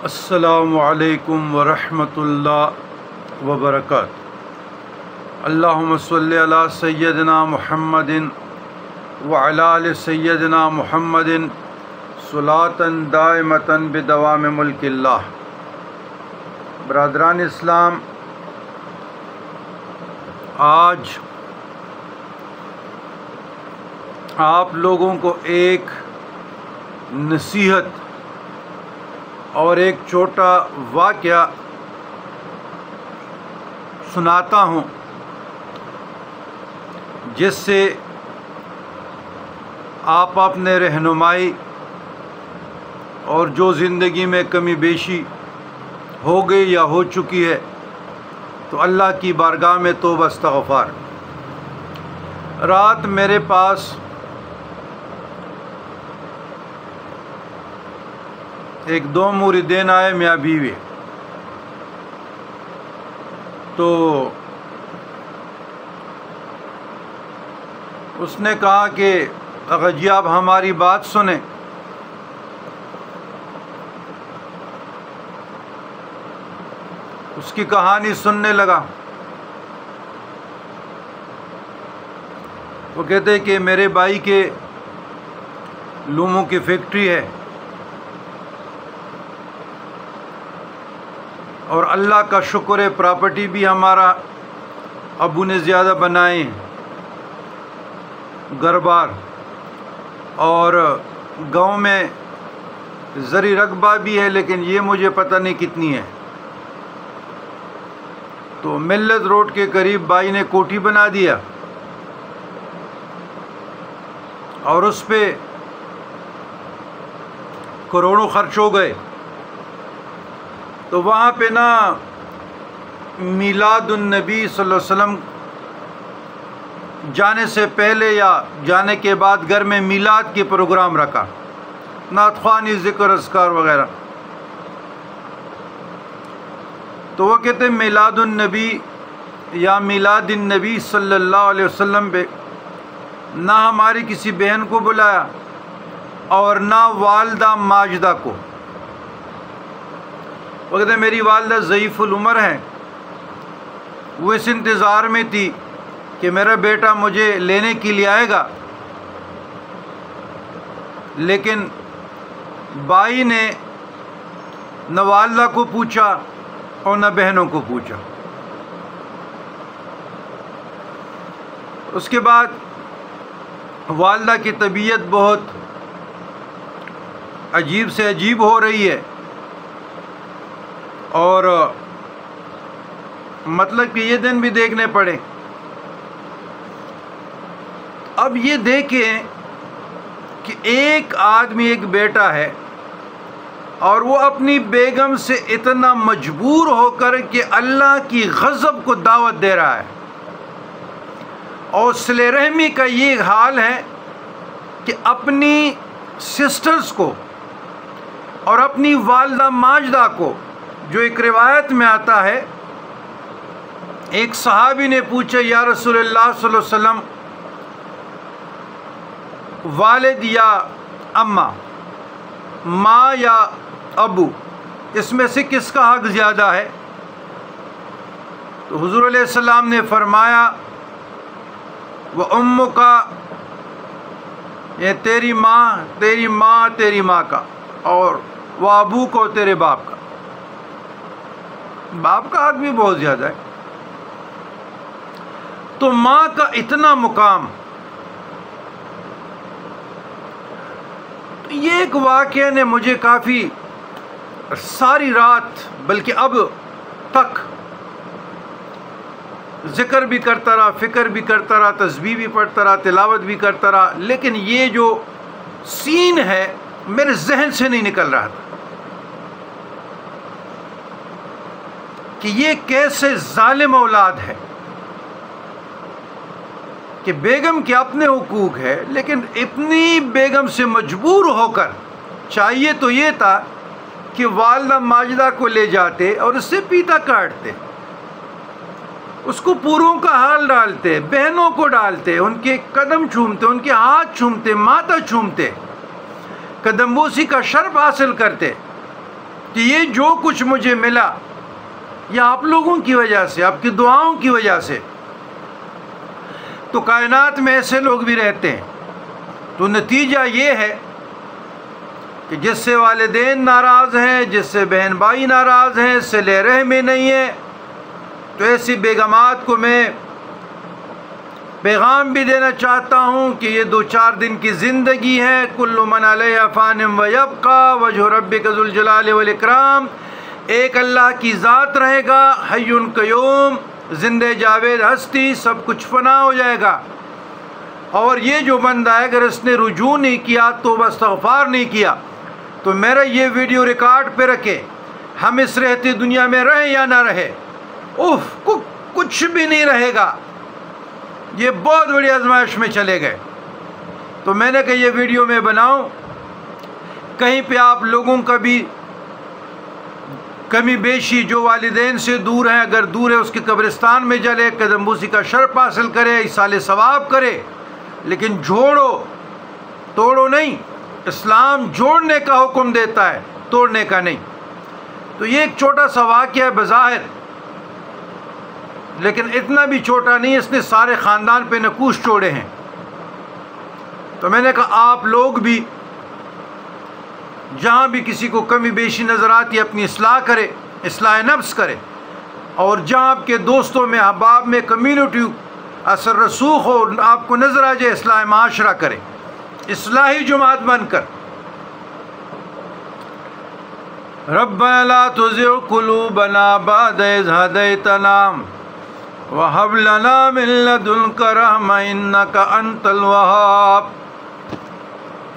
السلام علیکم ورحمۃ اللہ وبرکاتہ۔ اللہم صلی علی سیدنا محمد وعلی آل سیدنا محمد صلاۃ دائمۃ بدوام ملک اللہ۔ برادران اسلام، آج آپ لوگوں کو ایک نصیحت اور ایک چھوٹا واقعہ سناتا ہوں، جس سے آپ اپنے رہنمائی اور جو زندگی میں کمی بیشی ہو گئی یا ہو چکی ہے تو اللہ کی بارگاہ میں توبہ استغفار۔ رات میرے پاس ایک دو موردین آئے، میاں بیوی۔ تو اس نے کہا کہ اگر جی آپ ہماری بات سنیں۔ اس کی کہانی سننے لگا۔ وہ کہتے کہ میرے بھائی کے لوموں کی فیکٹری ہے، اور اللہ کا شکر ہے پراپرٹی بھی ہمارا ابو نے زیادہ بنائے ہیں، گھر بار، اور گاؤں میں زرعی رقبہ بھی ہے، لیکن یہ مجھے پتہ نہیں کتنی ہے۔ تو ملت روڈ کے قریب بھائی نے کوٹھی بنا دیا، اور اس پہ کروڑوں خرچ ہو گئے۔ تو وہاں پہ نا میلاد النبی صلی اللہ علیہ وسلم جانے سے پہلے یا جانے کے بعد گھر میں میلاد کے پروگرام رکھا، نعت خوانی، ذکر اذکار وغیرہ۔ تو وہ کہتے میلاد النبی یا میلاد النبی صلی اللہ علیہ وسلم پہ نہ ہماری کسی بہن کو بلایا اور نہ والدہ ماجدہ کو۔ وہ کہتے میری والدہ ضعیف العمر ہیں، وہ اس انتظار میں تھی کہ میرا بیٹا مجھے لینے کے لیے آئے گا، لیکن بھائی نے نہ والدہ کو پوچھا اور نہ بہنوں کو پوچھا۔ اس کے بعد والدہ کی طبیعت بہت عجیب سے عجیب ہو رہی ہے، اور مطلب کہ یہ دن بھی دیکھنے پڑے۔ اب یہ دیکھیں کہ ایک آدمی، ایک بیٹا ہے، اور وہ اپنی بیگم سے اتنا مجبور ہو کر کہ اللہ کی غضب کو دعوت دے رہا ہے، اور صلہ رحمی کا یہ حال ہے کہ اپنی سسٹرز کو اور اپنی والدہ ماجدہ کو، جو ایک روایت میں آتا ہے، ایک صحابی نے پوچھا یا رسول اللہ صلی اللہ علیہ وسلم، والد یا اماں، ماں یا ابو، اس میں سے کس کا حق زیادہ ہے؟ تو حضور علیہ السلام نے فرمایا وہ امّ کا، یہ تیری ماں تیری ماں کا، اور وہ ابو کو تیرے باپ کا۔ باپ کا حق بھی بہت زیادہ ہے۔ تو ماں کا اتنا مقام۔ یہ ایک واقعہ نے مجھے کافی ساری رات، بلکہ اب تک ذکر بھی کرتا رہا، فکر بھی کرتا رہا، تسبیح بھی پڑھتا رہا، تلاوت بھی کرتا رہا، لیکن یہ جو سین ہے میرے ذہن سے نہیں نکل رہا تھا کہ یہ کیسے ظالم اولاد ہے کہ بیگم کے اپنے حقوق ہے، لیکن اتنی بیگم سے مجبور ہو کر، چاہیے تو یہ تھا کہ والدہ ماجدہ کو لے جاتے اور اس سے پیتا کاٹتے، اس کو پوروں کا حال ڈالتے، بہنوں کو ڈالتے، ان کے قدم چومتے، ان کے ہاتھ چومتے، ماتھا چومتے، قدم بوسی کا شرف حاصل کرتے، کہ یہ جو کچھ مجھے ملا یہ آپ لوگوں کی وجہ سے، آپ کی دعاؤں کی وجہ سے۔ تو کائنات میں ایسے لوگ بھی رہتے ہیں، تو نتیجہ یہ ہے کہ جس سے والدین ناراض ہیں، جس سے بہن بھائی ناراض ہیں، صلہ رحمی نہیں ہے، تو ایسی بیگمات کو میں پیغام بھی دینا چاہتا ہوں کہ یہ 2-4 دن کی زندگی ہے، کل من علیہا فان ویبقی وجہ ربک ذو الجلال والاکرام، ایک اللہ کی ذات رہے گا، حی قیوم، زندہ جاوید ہستی، سب کچھ فنا ہو جائے گا۔ اور یہ جو بندہ ہے اگر اس نے رجوع نہیں کیا، توبہ استغفار نہیں کیا، تو میرا یہ ویڈیو ریکارڈ پہ رکھے، ہم اس رہتی دنیا میں رہیں یا نہ رہے، کچھ بھی نہیں رہے گا، یہ بہت بڑی آزمائش میں چلے گئے۔ تو میں نے کہا یہ ویڈیو میں بناؤں، کہیں پہ آپ لوگوں کا بھی کمی بیشی جو والدین سے دور ہیں، اگر دور ہے اس کے قبرستان میں جلے، قدم بوسی کا شرف حاصل کرے، ایصال ثواب کرے، لیکن جوڑو، توڑو نہیں۔ اسلام جوڑنے کا حکم دیتا ہے، توڑنے کا نہیں۔ تو یہ ایک چھوٹا سا واقعہ ہے بظاہر، لیکن اتنا بھی چھوٹا نہیں، اس نے سارے خاندان پہ نقوش چھوڑے ہیں۔ تو میں نے کہا آپ لوگ بھی جہاں بھی کسی کو کمی بیشی نظر آتی ہے اپنی اصلاح کرے، اصلاح نفس کرے، اور جہاں آپ کے دوستوں میں، احباب میں، کمیونٹی اثر رسوخ ہو، آپ کو نظر آ جائے، اصلاح معاشرہ کرے، اصلاحی جماعت بن کر۔ ربنا لا تزغ قلوبنا بعد إذ هديتنا وهب لنا من لدنك رحمة إنك أنت الوهاب۔